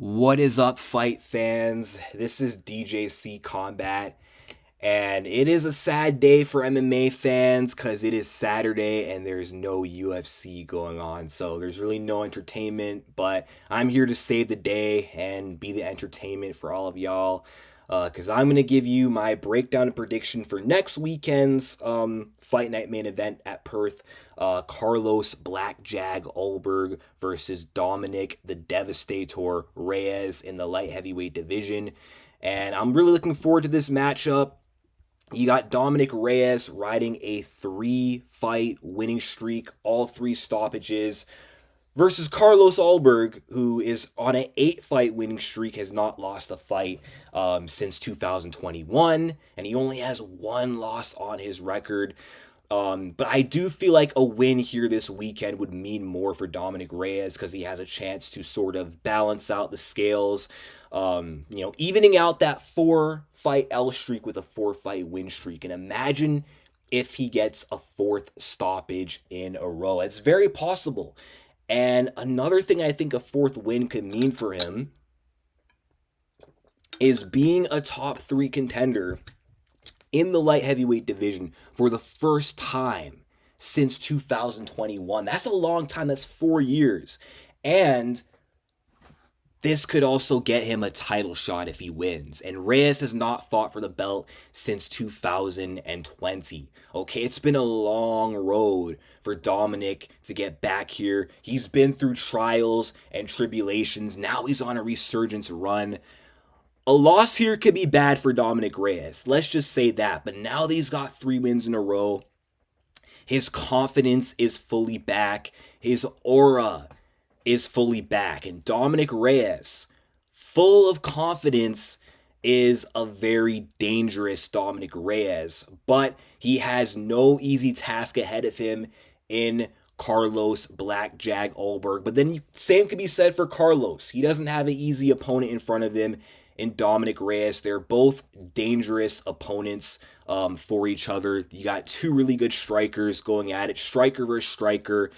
What is up, fight fans? This is DJC Combat, and it is a sad day for MMA fans because it is Saturday and there's no UFC going on. So there's really no entertainment, but I'm here to save the day and be the entertainment for all of y'all. Because I'm going to give you my breakdown and prediction for next weekend's Fight Night main event at Perth. Carlos Black Jag Ulberg versus Dominick the Devastator Reyes in the light heavyweight division. And I'm really looking forward to this matchup. You got Dominick Reyes riding a 3-fight winning streak, all 3 stoppages, versus Carlos Ulberg, who is on an 8-fight winning streak, has not lost a fight since 2021, and he only has 1 loss on his record. But I do feel like a win here this weekend would mean more for Dominick Reyes because he has a chance to sort of balance out the scales, evening out that 4-fight L streak with a 4-fight win streak. And imagine if he gets a 4th stoppage in a row. It's very possible. And another thing I think a 4th win could mean for him is being a top 3 contender in the light heavyweight division for the first time since 2021. That's a long time. That's 4 years. And this could also get him a title shot if he wins. And Reyes has not fought for the belt since 2020. Okay, it's been a long road for Dominick to get back here. He's been through trials and tribulations. Now he's on a resurgence run. A loss here could be bad for Dominick Reyes. Let's just say that. But now that he's got 3 wins in a row, his confidence is fully back. His aura is fully back. And Dominick Reyes, full of confidence, is a very dangerous Dominick Reyes. But he has no easy task ahead of him in Carlos Black Jag Ulberg. But then same could be said for Carlos. He doesn't have an easy opponent in front of him in Dominick Reyes. They're both dangerous opponents for each other. You got 2 really good strikers going at it. Striker versus striker.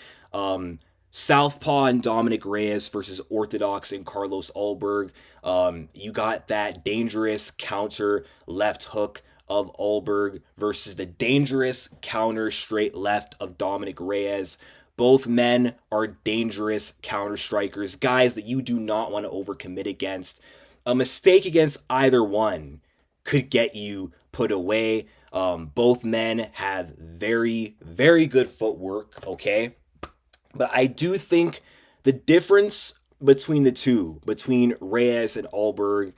Southpaw and Dominick Reyes versus Orthodox and Carlos Ulberg. You got that dangerous counter left hook of Ulberg versus the dangerous counter straight left of Dominick Reyes. Both men are dangerous counter strikers, guys that you do not want to overcommit against. A mistake against either one could get you put away. Both men have very, very good footwork, okay? But I do think the difference between the two, between Reyes and Ulberg,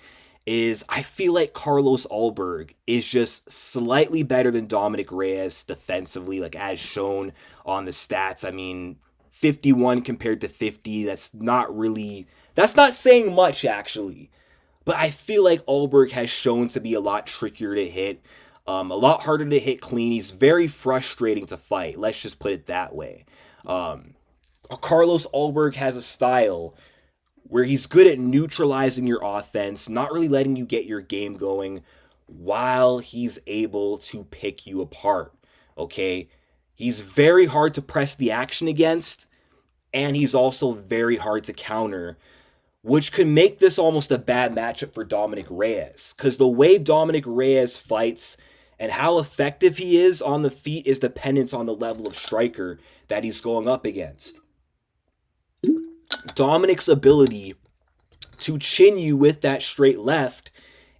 is I feel like Carlos Ulberg is just slightly better than Dominick Reyes defensively, like as shown on the stats. I mean, 51 compared to 50, that's not saying much, actually. But I feel like Ulberg has shown to be a lot trickier to hit, a lot harder to hit clean. He's very frustrating to fight. Let's just put it that way. Carlos Ulberg has a style where he's good at neutralizing your offense, not really letting you get your game going while he's able to pick you apart. Okay? He's very hard to press the action against, and he's also very hard to counter, which could make this almost a bad matchup for Dominick Reyes. Because the way Dominick Reyes fights and how effective he is on the feet is dependent on the level of striker that he's going up against. Dominick's ability to chin you with that straight left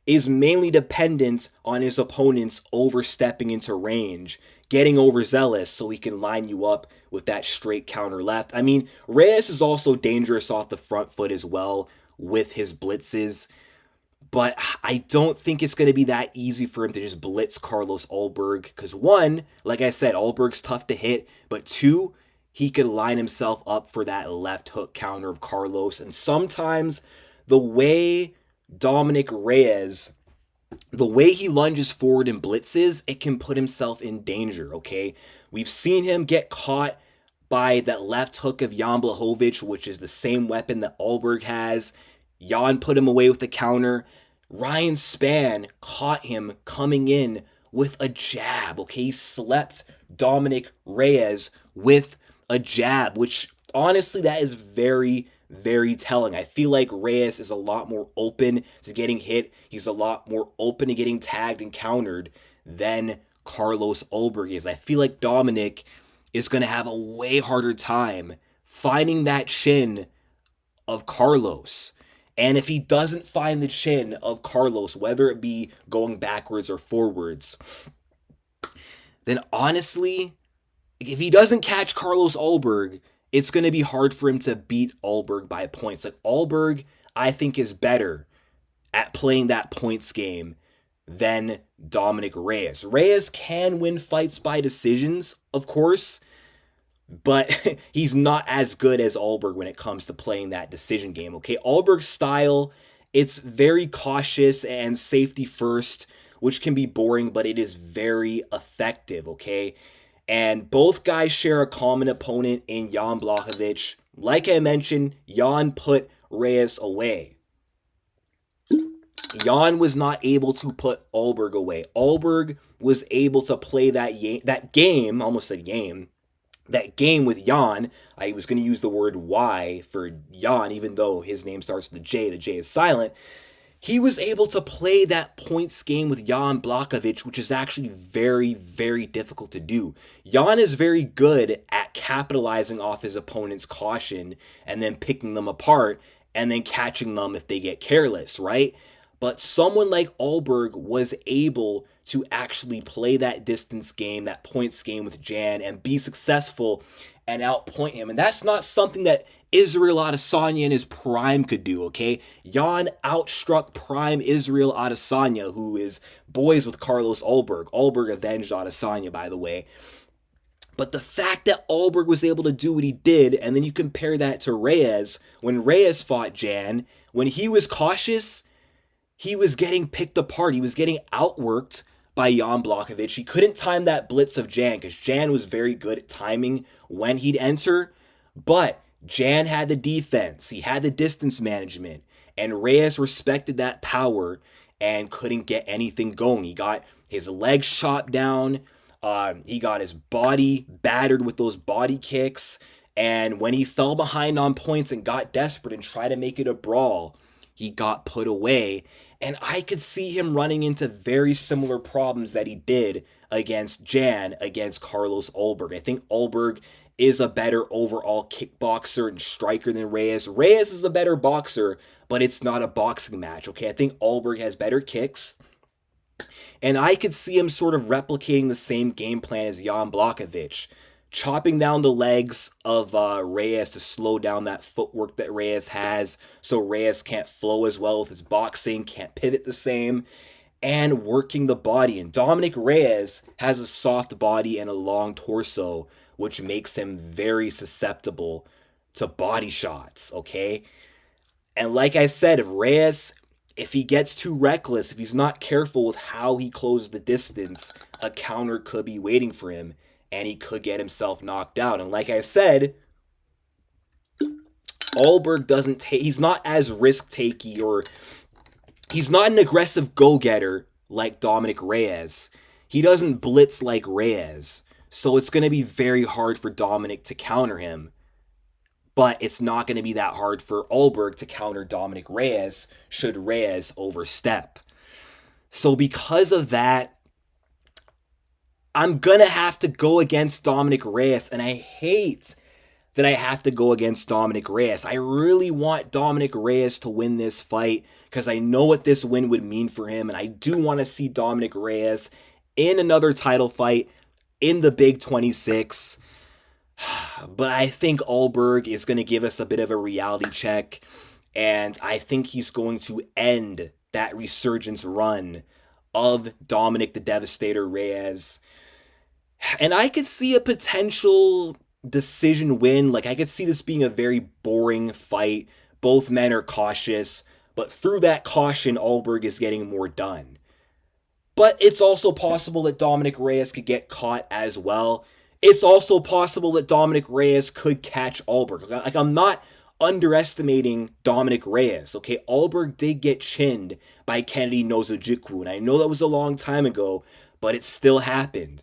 is mainly dependent on his opponents overstepping into range, getting overzealous so he can line you up with that straight counter left. I mean, Reyes is also dangerous off the front foot as well with his blitzes, but I don't think it's going to be that easy for him to just blitz Carlos Ulberg because 1, like I said, Ulberg's tough to hit, but 2, he could line himself up for that left hook counter of Carlos. And sometimes the way Dominick Reyes, the way he lunges forward and blitzes, it can put himself in danger, okay? We've seen him get caught by that left hook of Jan Blachowicz, which is the same weapon that Ulberg has. Jan put him away with the counter. Ryan Spann caught him coming in with a jab, okay? He slept Dominick Reyes with a jab, which honestly, that is very, very telling. I feel like Reyes is a lot more open to getting hit. He's a lot more open to getting tagged and countered than Carlos Ulberg is. I feel like Dominick is going to have a way harder time finding that chin of Carlos. And if he doesn't find the chin of Carlos, whether it be going backwards or forwards, then honestly, if he doesn't catch Carlos Ulberg, it's going to be hard for him to beat Ulberg by points. Like, Ulberg, I think, is better at playing that points game than Dominick Reyes. Reyes can win fights by decisions, of course, but he's not as good as Ulberg when it comes to playing that decision game, okay? Ulberg's style, it's very cautious and safety first, which can be boring, but it is very effective, okay? And both guys share a common opponent in Jan Blachowicz. Like I mentioned, Jan put Reyes away. Jan was not able to put Ulberg away. Ulberg was able to play that game, almost a game, that game with Jan. I was going to use the word Y for Jan, even though his name starts with a J. The J is silent. He was able to play that points game with Jan Blachowicz, which is actually very, very difficult to do. Jan is very good at capitalizing off his opponent's caution and then picking them apart and then catching them if they get careless, right? But someone like Ulberg was able to actually play that distance game, that points game with Jan, and be successful and outpoint him. And that's not something that Israel Adesanya in his prime could do, okay? Jan outstruck prime Israel Adesanya, who is boys with Carlos Ulberg. Ulberg avenged Adesanya, by the way. But the fact that Ulberg was able to do what he did, and then you compare that to Reyes, when Reyes fought Jan, when he was cautious, he was getting picked apart. He was getting outworked by Jan Blachowicz. He couldn't time that blitz of Jan because Jan was very good at timing when he'd enter. But Jan had the defense. He had the distance management. And Reyes respected that power and couldn't get anything going. He got his legs chopped down. He got his body battered with those body kicks. And when he fell behind on points and got desperate and tried to make it a brawl, he got put away. And I could see him running into very similar problems that he did against Jan, against Carlos Ulberg. I think Ulberg is a better overall kickboxer and striker than Reyes. Reyes is a better boxer, but it's not a boxing match, okay? I think Ulberg has better kicks. And I could see him sort of replicating the same game plan as Jan Blachowicz, chopping down the legs of Reyes to slow down that footwork that Reyes has, so Reyes can't flow as well with his boxing, can't pivot the same, and working the body. And Dominick Reyes has a soft body and a long torso, which makes him very susceptible to body shots, okay? And like I said, if he gets too reckless, if he's not careful with how he closes the distance, a counter could be waiting for him, and he could get himself knocked out. And like I said, Ulberg he's not as risk-takey, or he's not an aggressive go-getter like Dominick Reyes. He doesn't blitz like Reyes. So it's going to be very hard for Dominick to counter him. But it's not going to be that hard for Ulberg to counter Dominick Reyes should Reyes overstep. So because of that, I'm going to have to go against Dominick Reyes, and I hate that I have to go against Dominick Reyes. I really want Dominick Reyes to win this fight because I know what this win would mean for him, and I do want to see Dominick Reyes in another title fight in the Big 26. But I think Ulberg is going to give us a bit of a reality check, and I think he's going to end that resurgence run of Dominick the Devastator Reyes. And I could see a potential decision win. Like, I could see this being a very boring fight. Both men are cautious, but through that caution, Ulberg is getting more done. But it's also possible that Dominick Reyes could get caught as well. It's also possible that Dominick Reyes could catch Ulberg. Like, I'm not underestimating Dominick Reyes, okay? Ulberg did get chinned by Kennedy Nzechukwu, and I know that was a long time ago, but it still happened.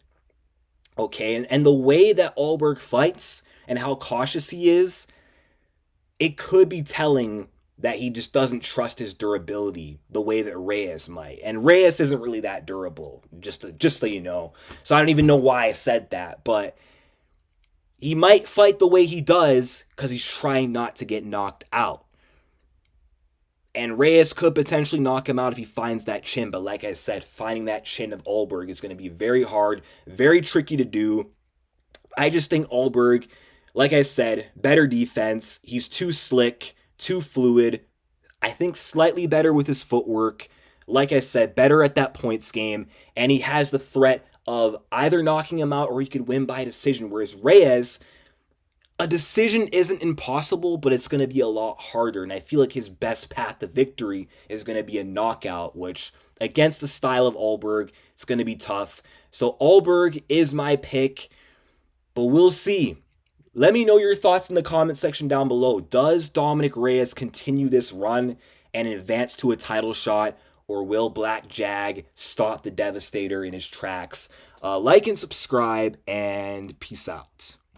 Okay, and the way that Ulberg fights and how cautious he is, it could be telling that he just doesn't trust his durability the way that Reyes might. And Reyes isn't really that durable, just so you know. So I don't even know why I said that, but he might fight the way he does because he's trying not to get knocked out. And Reyes could potentially knock him out if he finds that chin, but like I said, finding that chin of Ulberg is going to be very hard, very tricky to do. I just think Ulberg, like I said, better defense. He's too slick, too fluid. I think slightly better with his footwork. Like I said, better at that points game. And he has the threat of either knocking him out or he could win by decision. Whereas Reyes, a decision isn't impossible, but it's going to be a lot harder. And I feel like his best path to victory is going to be a knockout, which against the style of Ulberg, it's going to be tough. So Ulberg is my pick, but we'll see. Let me know your thoughts in the comment section down below. Does Dominick Reyes continue this run and advance to a title shot, or will Black Jag stop the Devastator in his tracks? Like and subscribe, and peace out.